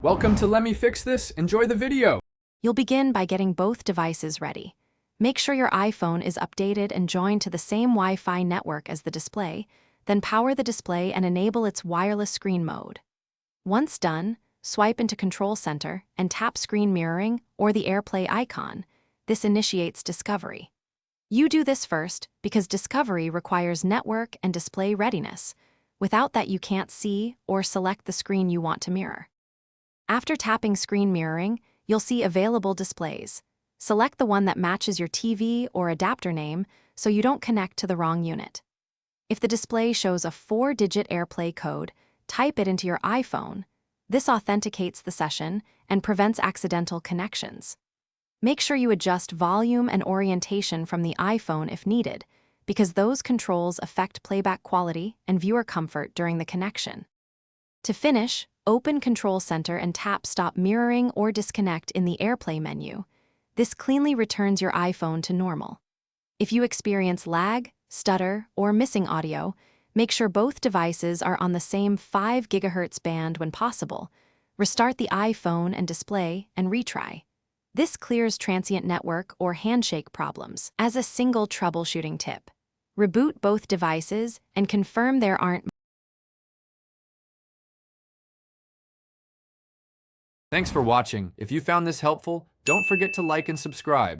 Welcome to Let Me Fix This. Enjoy the video. You'll begin by getting both devices ready. Make sure your iPhone is updated and joined to the same Wi-Fi network as the display, then power the display and enable its wireless screen mode. Once done, swipe into Control Center and tap Screen Mirroring or the AirPlay icon. This initiates discovery. You do this first because discovery requires network and display readiness. Without that, you can't see or select the screen you want to mirror. After tapping Screen Mirroring, you'll see available displays. Select the one that matches your TV or adapter name so you don't connect to the wrong unit. If the display shows a 4-digit AirPlay code, type it into your iPhone. This authenticates the session and prevents accidental connections. Make sure you adjust volume and orientation from the iPhone if needed, because those controls affect playback quality and viewer comfort during the connection. To finish, open Control Center and tap Stop Mirroring or Disconnect in the AirPlay menu. This cleanly returns your iPhone to normal. If you experience lag, stutter, or missing audio, make sure both devices are on the same 5 GHz band when possible. Restart the iPhone and display and retry. This clears transient network or handshake problems. As a single troubleshooting tip, reboot both devices and confirm there aren't. Thanks for watching. If you found this helpful, don't forget to like and subscribe.